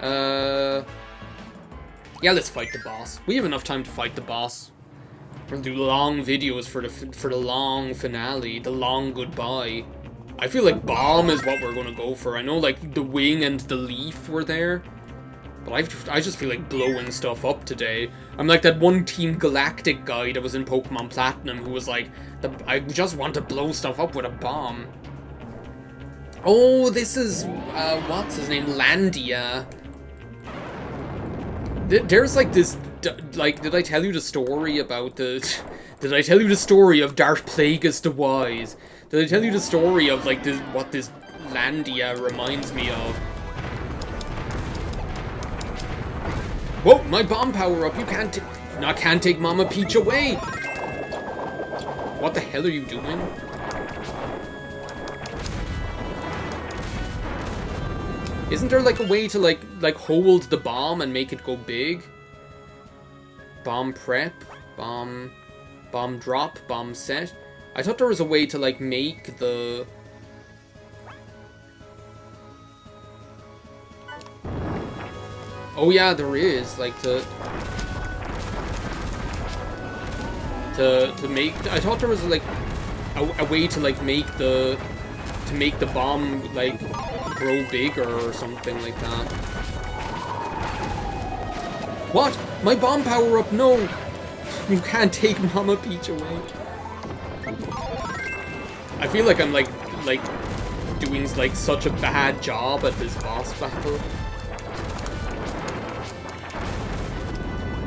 Yeah, let's fight the boss. We have enough time to fight the boss. We'll do long videos for the long finale, the long goodbye. I feel like bomb is what we're gonna go for. I know like the wing and the leaf were there, but I just feel like blowing stuff up today. I'm like that one Team Galactic guy that was in Pokemon Platinum who was like, I just want to blow stuff up with a bomb. Oh, this is, what's his name? Landia. There's like this, like, did I tell you the story about the... Did I tell you the story of Darth Plagueis the Wise? Did I tell you the story of, like, this, what this Landia reminds me of? Whoa, my bomb power-up! You can't take Mama Peach away! What the hell are you doing? Isn't there like a way to like hold the bomb and make it go big? Bomb prep, bomb drop, bomb set. I thought there was a way to like make the... Oh yeah, there is, like to make... I thought there was like a way to like make the bomb like grow bigger or something like that. What? My bomb power up? No! You can't take Mama Peach away. I feel like I'm like doing like such a bad job at this boss battle.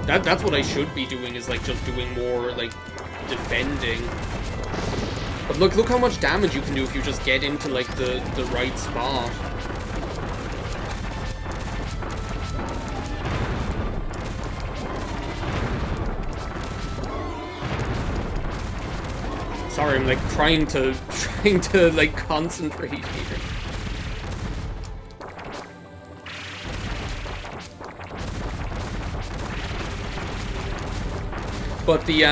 That's what I should be doing, is like just doing more like defending. But look how much damage you can do if you just get into like the right spot. Sorry, I'm like trying to like concentrate here. But the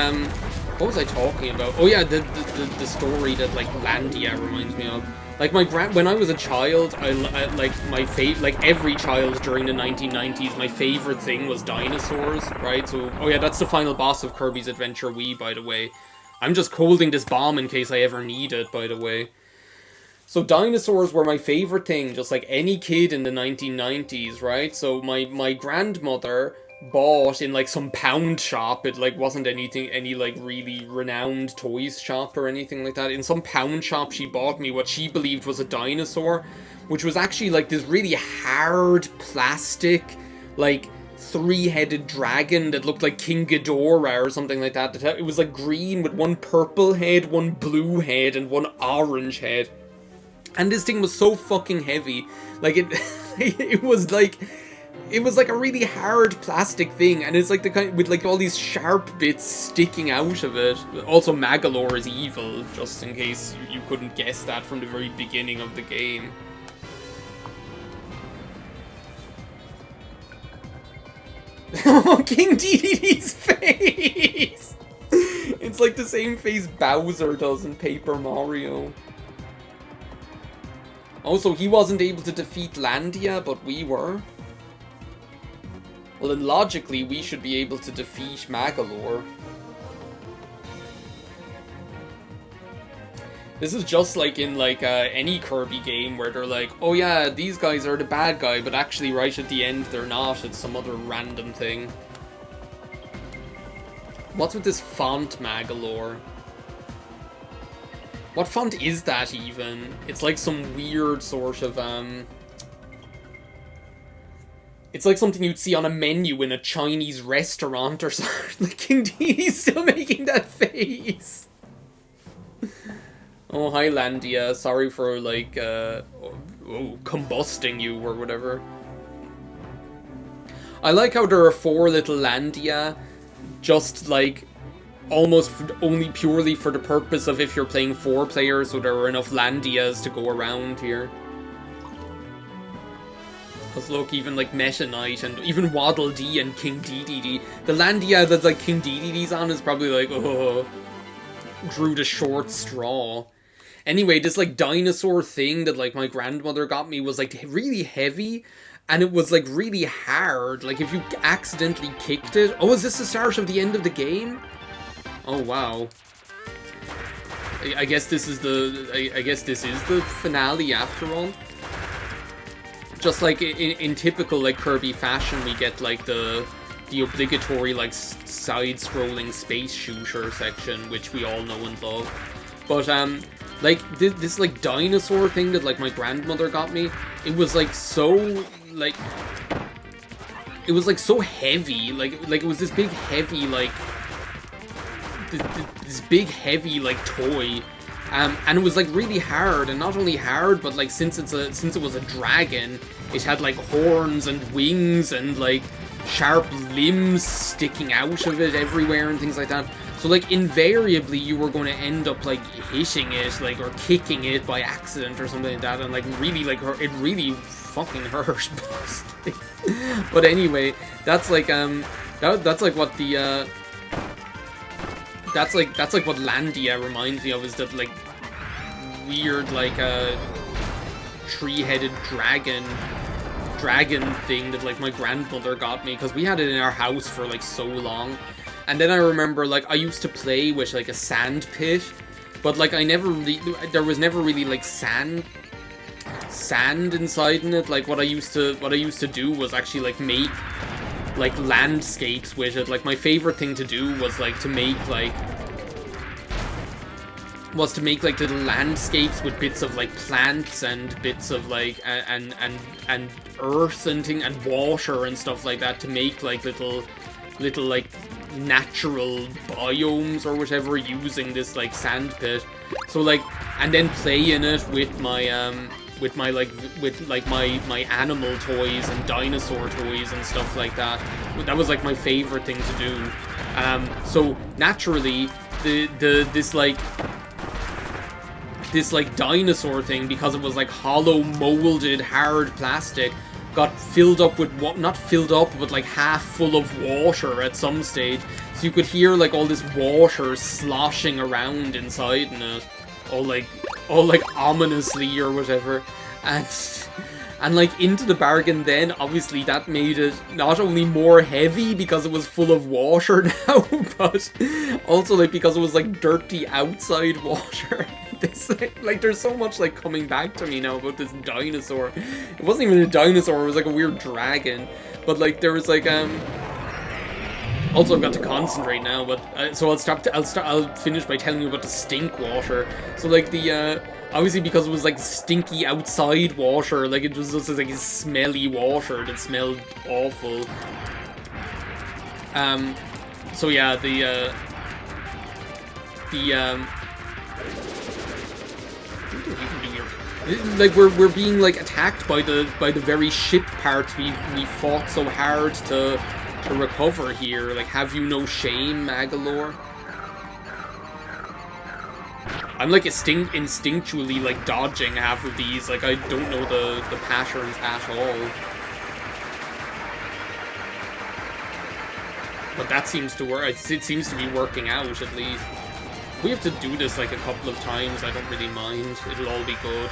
what was I talking about? Oh yeah, the story that like Landia reminds me of. Like when I was a child, I like like every child during the 1990s, my favorite thing was dinosaurs, right? So oh yeah, that's the final boss of Kirby's Adventure Wii, by the way. I'm just holding this bomb in case I ever need it, by the way. So dinosaurs were my favorite thing, just like any kid in the 1990s, right? So my grandmother bought in like some pound shop, it like wasn't any like really renowned toys shop or anything like that. In some pound shop she bought me what she believed was a dinosaur, which was actually like this really hard plastic, like three-headed dragon that looked like King Ghidorah or something like that. It was like green with one purple head, one blue head, and one orange head. And this thing was so fucking heavy. Like it was like a really hard plastic thing, and it's like the kind with like all these sharp bits sticking out of it. Also, Magolor is evil, just in case you couldn't guess that from the very beginning of the game. Oh, King Dedede's face! It's like the same face Bowser does in Paper Mario. Also, he wasn't able to defeat Landia, but we were. Well, then logically, we should be able to defeat Magolor. This is just like in like any Kirby game where they're like, oh yeah, these guys are the bad guy, but actually right at the end they're not, it's some other random thing. What's with this font, Magolor? What font is that even? It's like some weird sort of, it's like something you'd see on a menu in a Chinese restaurant or something. Like, King Dedede's still making that face. Oh, hi Landia. Sorry for, like, combusting you or whatever. I like how there are 4 little Landia, just, like, almost only purely for the purpose of if you're playing 4 players, so there are enough Landias to go around here. Because look, even like Meta Knight and even Waddle Dee and King Dedede, the Landia that like King Dedede's on is probably like, oh, drew the short straw. Anyway, this like dinosaur thing that like my grandmother got me was like really heavy, and it was like really hard. Like if you accidentally kicked it. Oh, is this the start of the end of the game? Oh wow. I guess this is the I guess this is the finale after all. Just like in typical like Kirby fashion, we get like the obligatory like side-scrolling space shooter section, which we all know and love. But like this like dinosaur thing that like my grandmother got me, it was like so like it was like so heavy, like it was this big heavy like this big heavy like toy. And it was like really hard, and not only hard, but like since it was a dragon, it had like horns and wings and like sharp limbs sticking out of it everywhere and things like that. So like invariably you were going to end up like hitting it, like, or kicking it by accident or something like that, and like really like it really fucking hurt. But anyway, that's like that's like what the that's like what Landia reminds me of, is that like weird like tree-headed dragon thing that like my grandmother got me, because we had it in our house for like so long. And then I remember like I used to play with like a sand pit, but like there was never really like sand inside in it. Like what I used to do was actually like make like landscapes with it. Like my favorite thing to do was like to make like little landscapes with bits of like plants and bits of like and earth and thing and water and stuff like that, to make like little like natural biomes or whatever using this like sand pit. So like, and then play in it with my my animal toys and dinosaur toys and stuff like that. That was like my favorite thing to do. So naturally this dinosaur thing, because it was like hollow molded hard plastic, got filled up with not filled up, but like half full of water at some stage. So you could hear like all this water sloshing around inside in it, all like ominously or whatever. And like into the bargain then, obviously that made it not only more heavy because it was full of water now, but also like because it was like dirty outside water. This like there's so much like coming back to me now about this dinosaur. It wasn't even a dinosaur, it was like a weird dragon. But like there was like also I've got to concentrate now, but so I'll finish by telling you about the stink water. So like the obviously because it was like stinky outside water, like it was just like smelly water that smelled awful. So yeah, like we're being like attacked by the very ship parts we fought so hard to recover here. Like, have you no shame, Magalore? I'm like instinctually like dodging half of these. Like I don't know the patterns at all. But that seems to work. It seems to be working out at least. If we have to do this like a couple of times, I don't really mind. It'll all be good.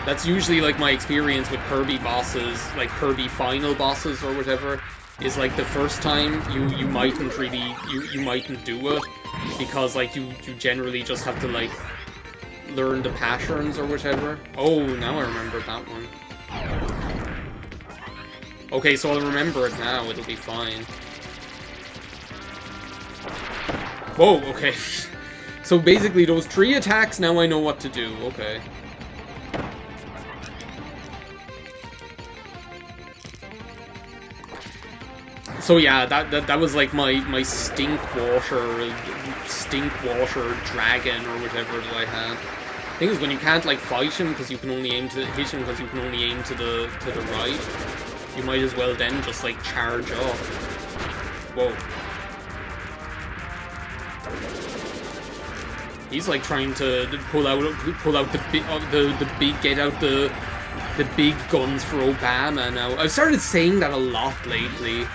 That's usually like my experience with Kirby bosses, like Kirby final bosses or whatever, is like the first time you mightn't really you mightn't do it, because like you generally just have to like learn the patterns or whatever. Oh, now I remember that one. Okay, so I'll remember it now, it'll be fine. Whoa, okay. So basically those 3 attacks, now I know what to do, okay. So yeah, that was like my stink water dragon or whatever that I had. The thing is, when you can't like fight him because you can only aim to hit him because you can only aim to the right, you might as well then just like charge up. Whoa. He's like trying to pull out the big guns for Obama now. I've started saying that a lot lately,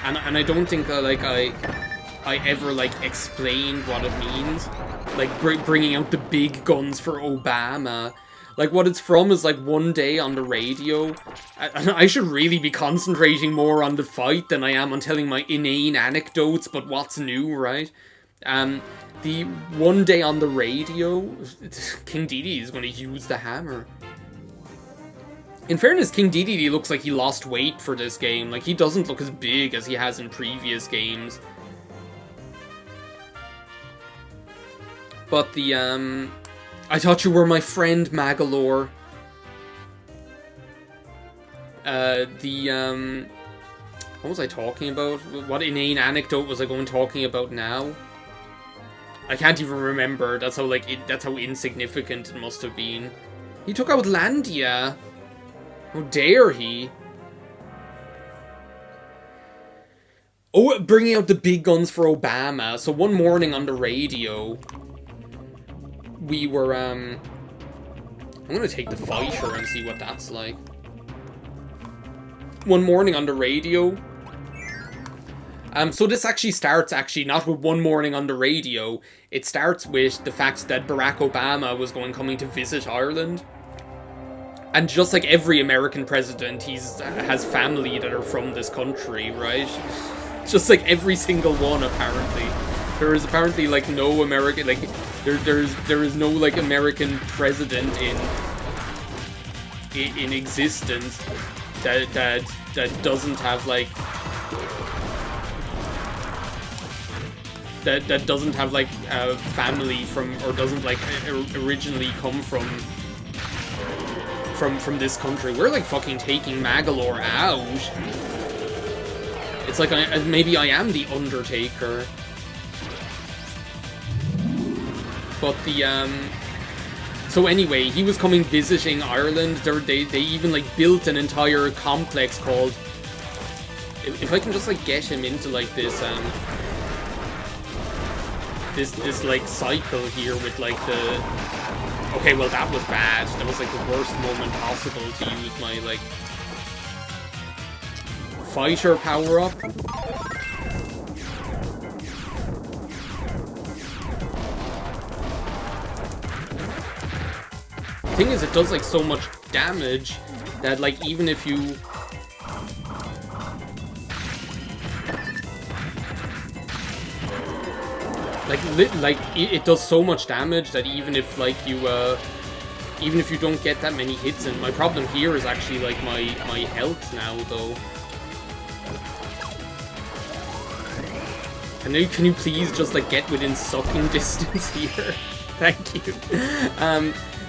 and I don't think I ever like explained what it means. Like bringing out the big guns for Obama. Like, what it's from is, like, one day on the radio. I should really be concentrating more on the fight than I am on telling my inane anecdotes, but what's new, right? The one day on the radio, King Dedede is going to use the hammer. In fairness, King Dedede looks like he lost weight for this game. Like, he doesn't look as big as he has in previous games. But the, I thought you were my friend, Magalore. What was I talking about? What inane anecdote was I talking about now? I can't even remember. That's how, that's how insignificant it must have been. He took out Landia. How dare he? Oh, bringing out the big guns for Obama. So one morning on the radio, we were, I'm gonna take the fighter and see what that's like. One morning on the radio. So this actually starts, not with one morning on the radio. It starts with the fact that Barack Obama was coming to visit Ireland. And just like every American president, has family that are from this country, right? Just like every single one, apparently. There is apparently, like, no American, like, there is no, like, American president in existence that doesn't have, like, that doesn't have, like, a family from, or doesn't, like, originally come from this country. We're, like, fucking taking Magalore out. It's like, maybe I am the Undertaker. But the, so anyway, he was coming visiting Ireland. They even, like, built an entire complex called, if I can just, like, get him into, like, this, this like, cycle here with, like, the... Okay, well, that was bad. That was, like, the worst moment possible to use my, like, fighter power-up. The thing is, it does, like, so much damage that, like, even if you... Like, it does so much damage that even if, like, even if you don't get that many hits in, my problem here is actually, like, my health now, though. Can you please just, like, get within sucking distance here? Thank you.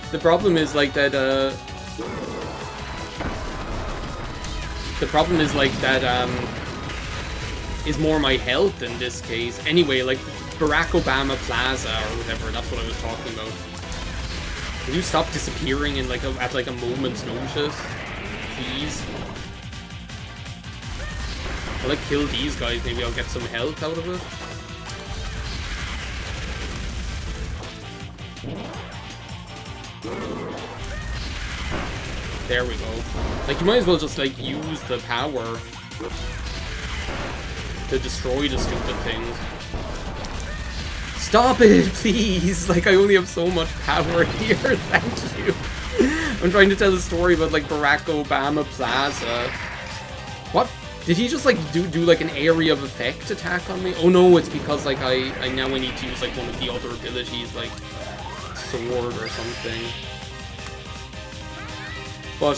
The problem is, like, that, the problem is, like, that, is more my health in this case. Anyway, like, Barack Obama Plaza, or whatever, that's what I was talking about. Will you stop disappearing in, like, at, like, a moment's notice? Please? I'll, like, kill these guys, maybe I'll get some health out of it. There we go. Like, you might as well just, like, use the power to destroy the stupid things. Stop it, please! Like, I only have so much power here, thank you. I'm trying to tell a story about, like, Barack Obama Plaza. What? Did he just, like, do like, an area of effect attack on me? Oh no, it's because, like, I now need to use, like, one of the other abilities, like, sword or something. But,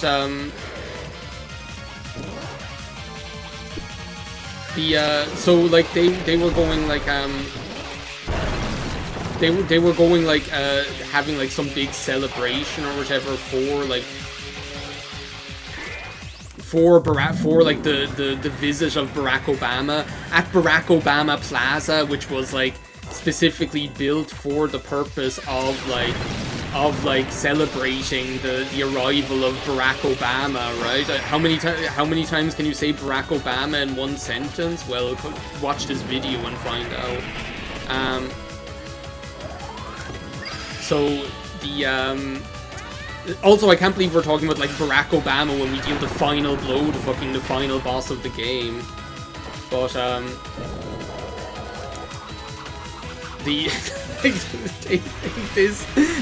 so, like, they were going, like, they were going, like, having, like, some big celebration or whatever for, like, for the visit of Barack Obama at Barack Obama Plaza, which was, like, specifically built for the purpose of, like, celebrating the arrival of Barack Obama, right? How many times can you say Barack Obama in one sentence? Well, watch this video and find out. So, the, also, I can't believe we're talking about, like, Barack Obama when we deal the final blow to fucking the final boss of the game. But, the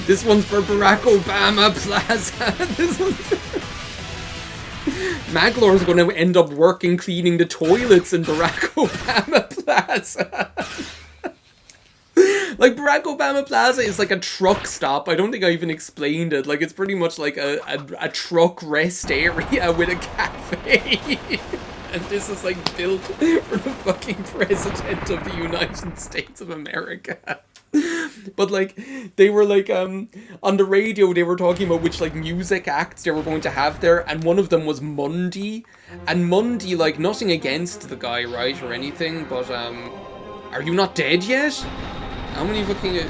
this one's for Barack Obama Plaza. This one's Maglor's going to end up working cleaning the toilets in Barack Obama Plaza. Like, Barack Obama Plaza is like a truck stop. I don't think I even explained it. Like, it's pretty much like a truck rest area with a cafe. And this is like built for the fucking president of the United States of America. But like, they were like, on the radio, they were talking about which like music acts they were going to have there, and one of them was Mundy. And Mundy, like, nothing against the guy, right, or anything, but are you not dead yet? How many fucking...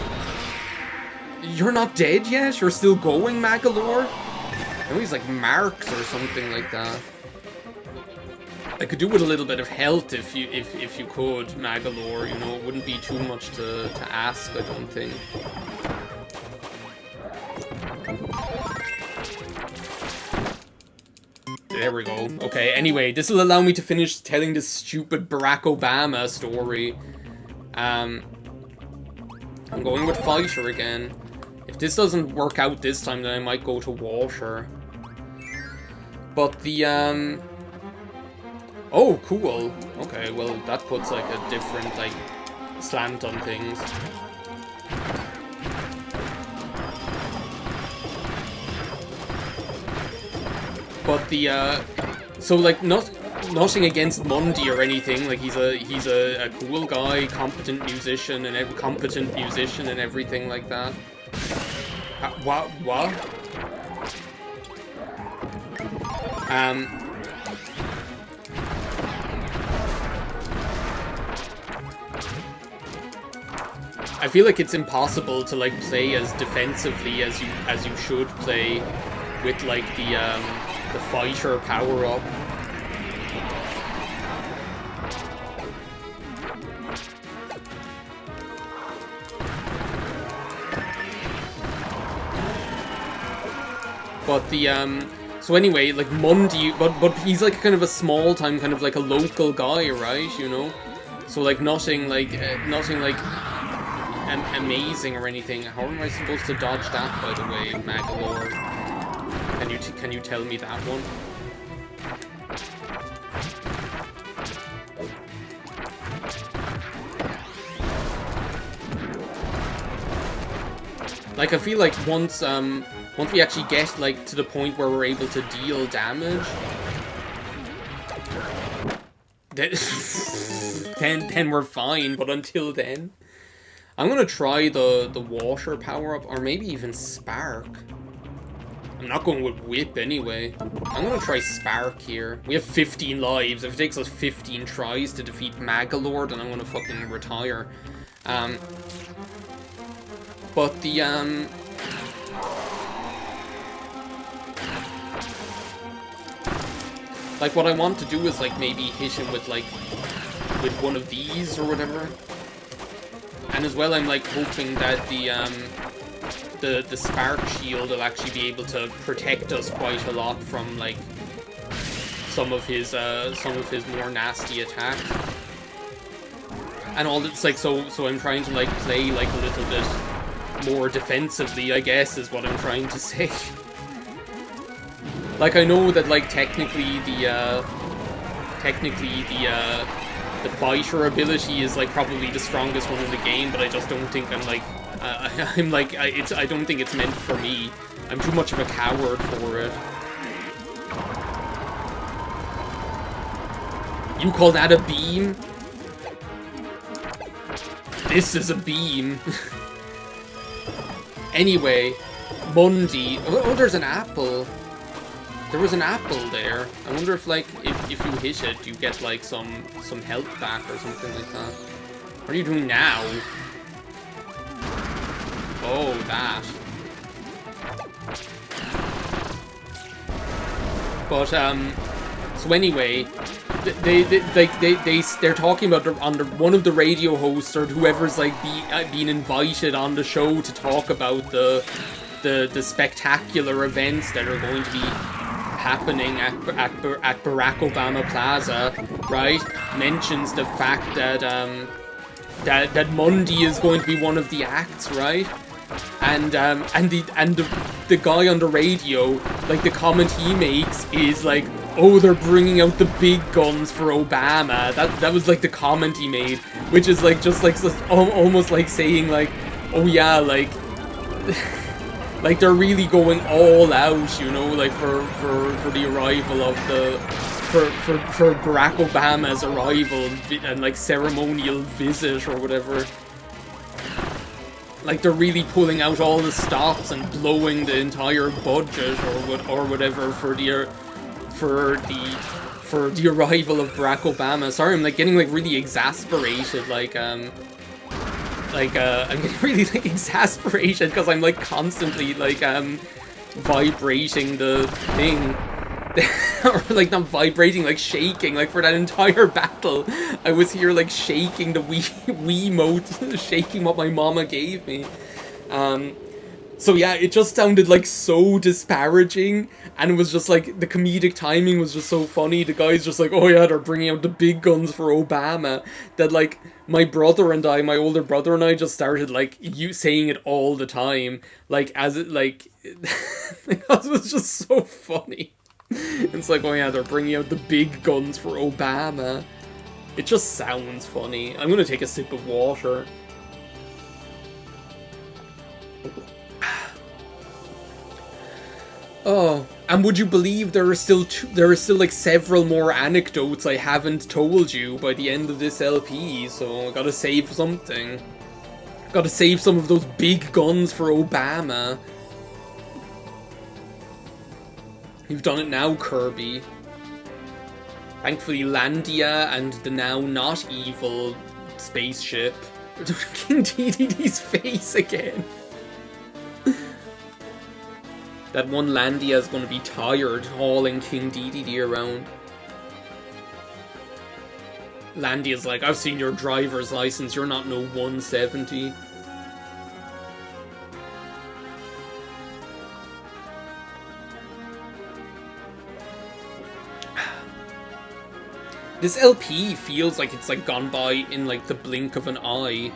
You're not dead yet? You're still going, Magalore? I know he's like Marx or something like that. I could do with a little bit of health if you could, Magalore, you know, it wouldn't be too much to ask, I don't think. There we go. Okay, anyway, this will allow me to finish telling this stupid Barack Obama story. I'm going with Fighter again. If this doesn't work out this time, then I might go to Water. But the, oh, cool. Okay, well, that puts, like, a different, like, slant on things. But the, so, like, nothing against Mundy or anything. Like, he's a cool guy, competent musician and everything like that. What? I feel like it's impossible to like play as defensively as you should play with like the fighter power up. But the so anyway, like Mundy, but he's like kind of a small time, kind of like a local guy, right? You know, so like nothing like amazing or anything. How am I supposed to dodge that, by the way, Magalore? Can you tell me that one? Like, I feel like once we actually get like to the point where we're able to deal damage, then we're fine. But until then, I'm gonna try the water power up, or maybe even Spark. I'm not going with Whip anyway. I'm gonna try Spark here. We have 15 lives. If it takes us 15 tries to defeat Magalore, then I'm gonna fucking retire. But the like, what I want to do is like maybe hit him with like one of these or whatever. And as well, I'm like hoping that the Spark Shield will actually be able to protect us quite a lot from like some of his more nasty attacks. And all it's like, so I'm trying to like play like a little bit more defensively, I guess, is what I'm trying to say. Like, I know that like technically the fighter ability is like probably the strongest one in the game, but I just don't think I'm like I don't think it's meant for me. I'm too much of a coward for it. You call that a beam? This is a beam. Anyway, Mundy. Oh, there's an apple. There was an apple there. I wonder if like if you hit it, you get like some health back or something like that. What are you doing now? Oh, that. But so anyway, they're talking about one of the radio hosts or whoever's like being invited on the show to talk about the spectacular events that are going to be happening at Barack Obama Plaza, right? Mentions the fact that that Monday is going to be one of the acts, right? And the guy on the radio, like, the comment he makes is like, oh, they're bringing out the big guns for Obama. That was like the comment he made, which is like just like almost like saying like, oh yeah, like like they're really going all out, you know, like for the arrival of the for Barack Obama's arrival and like ceremonial visit or whatever. Like they're really pulling out all the stops and blowing the entire budget or whatever for the arrival of Barack Obama. Sorry, I'm like getting like really exasperated. I'm getting really like exasperated because I'm like constantly like vibrating the thing. Or like not vibrating, like shaking, like for that entire battle I was here like shaking the Wiimote, shaking what my mama gave me. So yeah, it just sounded like so disparaging, and it was just like the comedic timing was just so funny. The guy's just like, oh yeah, they're bringing out the big guns for Obama, that like my older brother and I just started like saying it all the time, like as it like because it was just so funny. It's like, oh yeah, they're bringing out the big guns for Obama. It just sounds funny. I'm gonna take a sip of water. Oh, and would you believe there are still like several more anecdotes I haven't told you by the end of this LP, so I gotta save something. Gotta save some of those big guns for Obama. You've done it now, Kirby. Thankfully, Landia and the now not evil spaceship. King Dedede's face again. That one Landia is going to be tired hauling King Dedede around. Landia's like, I've seen your driver's license, you're not no 170. This LP feels like it's like gone by in like the blink of an eye.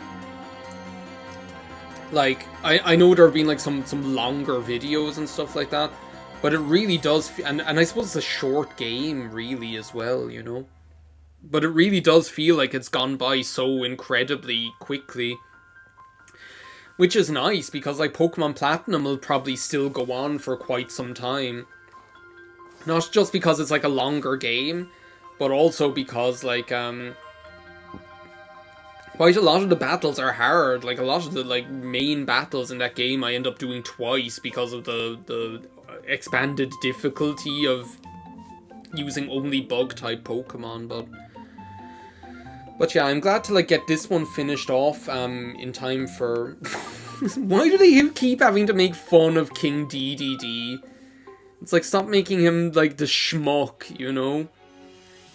Like, I know there have been like some longer videos and stuff like that, but it really does, and I suppose it's a short game really as well, you know? But it really does feel like it's gone by so incredibly quickly. Which is nice, because like Pokemon Platinum will probably still go on for quite some time. Not just because it's like a longer game, but also because like quite a lot of the battles are hard. Like a lot of the like main battles in that game I end up doing twice because of the expanded difficulty of using only bug type Pokemon. But yeah, I'm glad to like get this one finished off in time for why do they keep having to make fun of King Dedede? It's like, stop making him like the schmuck, you know?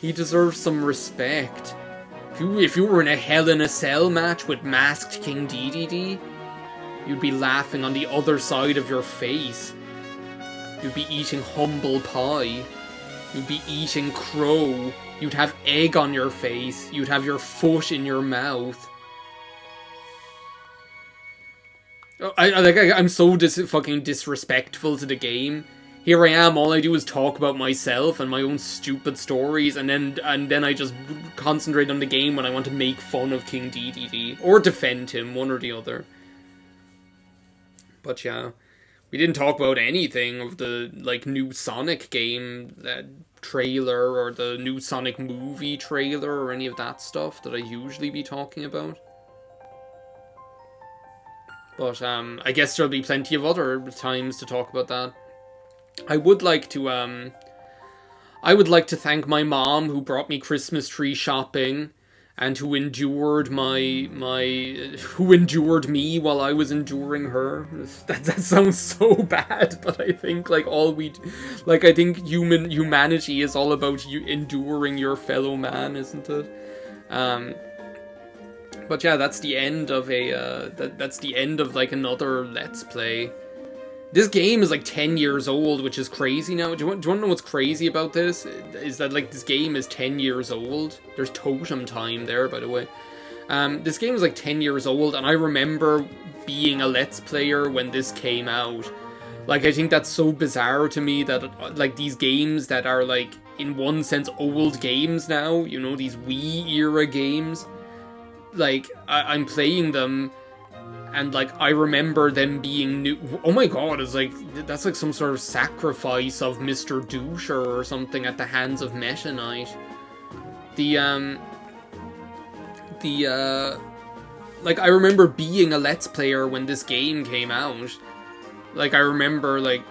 He deserves some respect. If you were in a Hell in a Cell match with masked King Dedede, you'd be laughing on the other side of your face. You'd be eating humble pie. You'd be eating crow. You'd have egg on your face. You'd have your foot in your mouth. I'm so fucking disrespectful to the game. Here I am, all I do is talk about myself and my own stupid stories, and then I just concentrate on the game when I want to make fun of King Dedede. Or defend him, one or the other. But yeah, we didn't talk about anything of the, like, new Sonic game, that trailer, or the new Sonic movie trailer, or any of that stuff that I usually be talking about. But, I guess there'll be plenty of other times to talk about that. I would like to thank my mom, who brought me Christmas tree shopping, and who endured who endured me while I was enduring her. That sounds so bad, but I think like I think humanity is all about you enduring your fellow man, isn't it? But yeah, that's the end of that's the end of like another Let's Play. This game is like 10 years old, which is crazy now. Do you want to know what's crazy about this? Is that like this game is 10 years old. There's totem time there, by the way. This game is like 10 years old, and I remember being a Let's Player when this came out. Like, I think that's so bizarre to me that, like, these games that are, like, in one sense, old games now, you know, these Wii-era games, like, I'm playing them, and, like, I remember them being new. Oh my god, it's like, that's like some sort of sacrifice of Mr. Doucher or something at the hands of Meta Knight. Like, I remember being a Let's Player when this game came out. Like, I remember, like,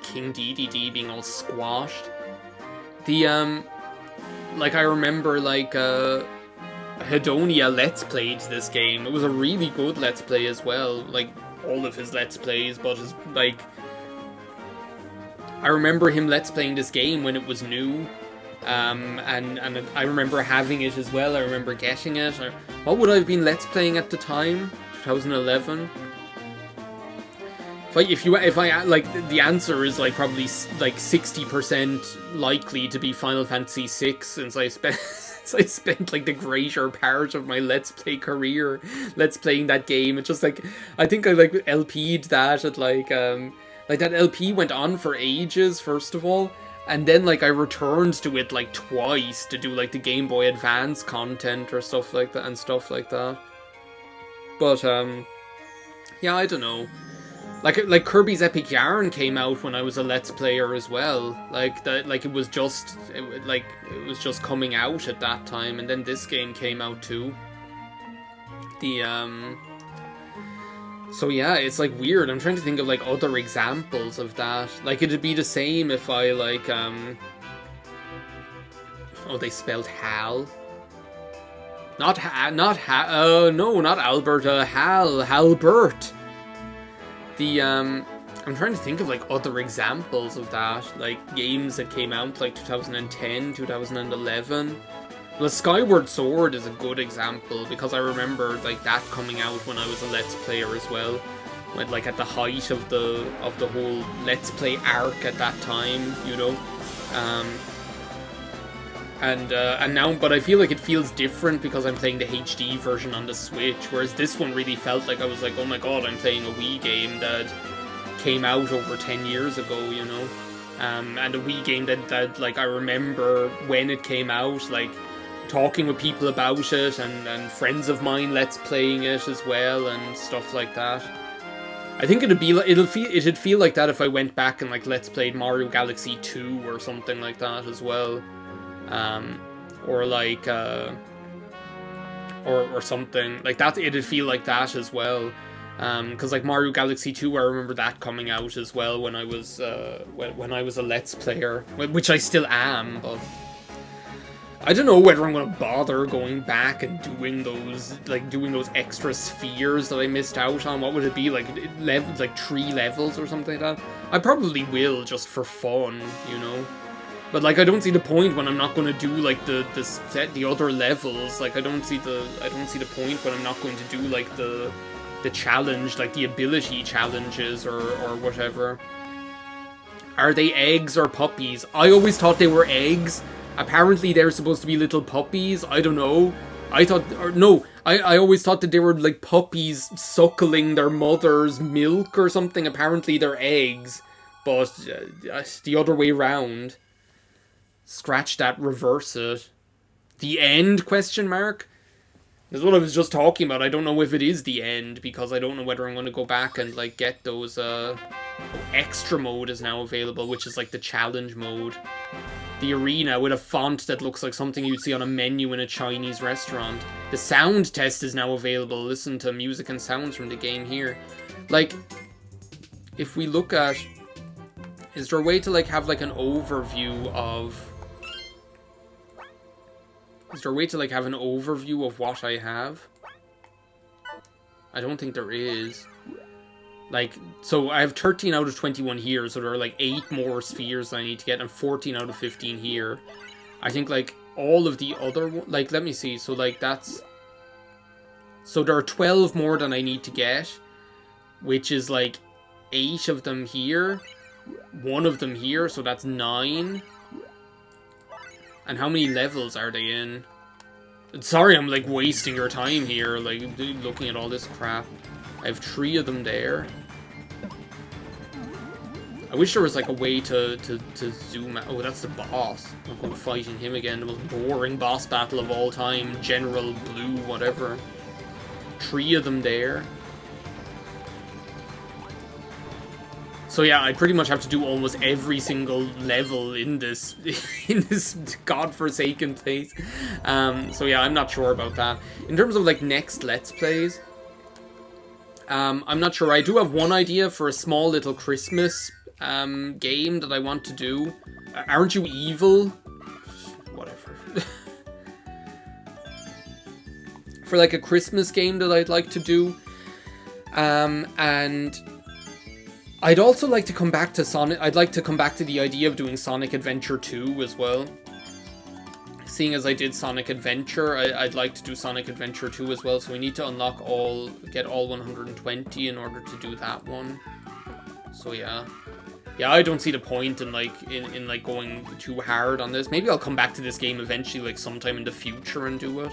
King DDD being all squashed. Like, I remember, like, Hedonia Let's Played this game. It was a really good Let's Play as well. Like, all of his Let's Plays, but, like, I remember him Let's Playing this game when it was new. And I remember having it as well. I remember getting it. What would I have been Let's Playing at the time? 2011? If I like, the answer is like probably like 60% likely to be Final Fantasy VI, since I spent like the greater part of my Let's Play career Let's Playing that game. It's just like, I think I like LP'd that at like that LP went on for ages, first of all, and then like I returned to it like twice to do like the Game Boy Advance content or stuff like that and stuff like that. But yeah, I don't know. Like Kirby's Epic Yarn came out when I was a Let's Player as well. Like that, like it was just coming out at that time, and then this game came out too. So yeah, it's like weird. I'm trying to think of like other examples of that. Like it'd be the same if I like oh, they spelled Hal. Not no, not Albert, Halbert. I'm trying to think of, like, other examples of that, like, games that came out, like, 2010, 2011. Well, Skyward Sword is a good example, because I remember, like, that coming out when I was a Let's Player as well. Like, at the height of the whole Let's Play arc at that time, you know? And now, but I feel like it feels different because I'm playing the HD version on the Switch, whereas this one really felt like I was like, oh my god, I'm playing a Wii game that came out over 10 years ago, you know? And a Wii game that like, I remember when it came out, like, talking with people about it, and friends of mine Let's Playing it as well, and stuff like that. I think it'd feel like that if I went back and, like, Let's Played Mario Galaxy 2 or something like that as well. Or like, or something like that. It'd feel like that as well, because like Mario Galaxy 2, I remember that coming out as well when I was when I was a Let's Player, which I still am. But I don't know whether I'm gonna bother going back and doing those extra spheres that I missed out on. What would it be, like like 3 levels or something like that? I probably will, just for fun, you know. But like, I don't see the point when I'm not going to do like the other levels. Like, I don't see the point when I'm not going to do like the challenge, like the ability challenges or whatever. Are they eggs or puppies? I always thought they were eggs. Apparently they're supposed to be little puppies. I don't know. I always thought that they were like puppies suckling their mother's milk or something. Apparently they're eggs, but the other way around. Scratch that, reverse it. The end, question mark? That's what I was just talking about. I don't know if it is the end, because I don't know whether I'm going to go back and, like, get those, extra mode is now available, which is, like, the challenge mode. The arena with a font that looks like something you'd see on a menu in a Chinese restaurant. The sound test is now available. Listen to music and sounds from the game here. Like, if we look at... Is there a way to, like, have, like, an overview of... Is there a way to, like, have an overview of what I have? I don't think there is. Like, so I have 13 out of 21 here, so there are, like, 8 more spheres that I need to get, and 14 out of 15 here. I think, like, all of the other... Like, let me see. So, like, that's... So there are 12 more than I need to get, which is, like, 8 of them here. 1 of them here, so that's 9. And how many levels are they in? Sorry, I'm like wasting your time here, like looking at all this crap. I have 3 of them there. I wish there was like a way to zoom out. Oh, that's the boss. I'm going fighting him again. The most boring boss battle of all time. General Blue, whatever. 3 of them there. So yeah, I pretty much have to do almost every single level in this godforsaken place. So yeah, I'm not sure about that. In terms of like next Let's Plays, I'm not sure. I do have one idea for a small little Christmas game that I want to do. Aren't You Evil? Whatever. For like a Christmas game that I'd like to do. And I'd also like to come back to Sonic. I'd like to come back to the idea of doing Sonic Adventure 2 as well. Seeing as I did Sonic Adventure, I'd like to do Sonic Adventure 2 as well. So we need to get all 120 in order to do that one. So yeah. Yeah, I don't see the point in like going too hard on this. Maybe I'll come back to this game eventually, like sometime in the future, and do it.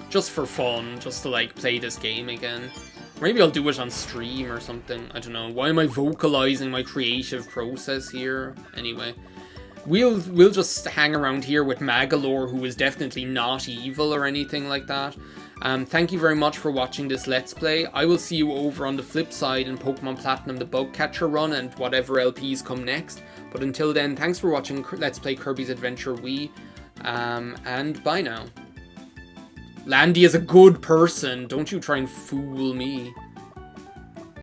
Just for fun, just to like play this game again. Maybe I'll do it on stream or something. I don't know. Why am I vocalizing my creative process here? Anyway, we'll just hang around here with Magalore, who is definitely not evil or anything like that. Thank you very much for watching this Let's Play. I will see you over on the flip side in Pokemon Platinum, the Bug Catcher run, and whatever LPs come next. But until then, thanks for watching Let's Play Kirby's Adventure Wii, and bye now. Landy is a good person. Don't you try and fool me.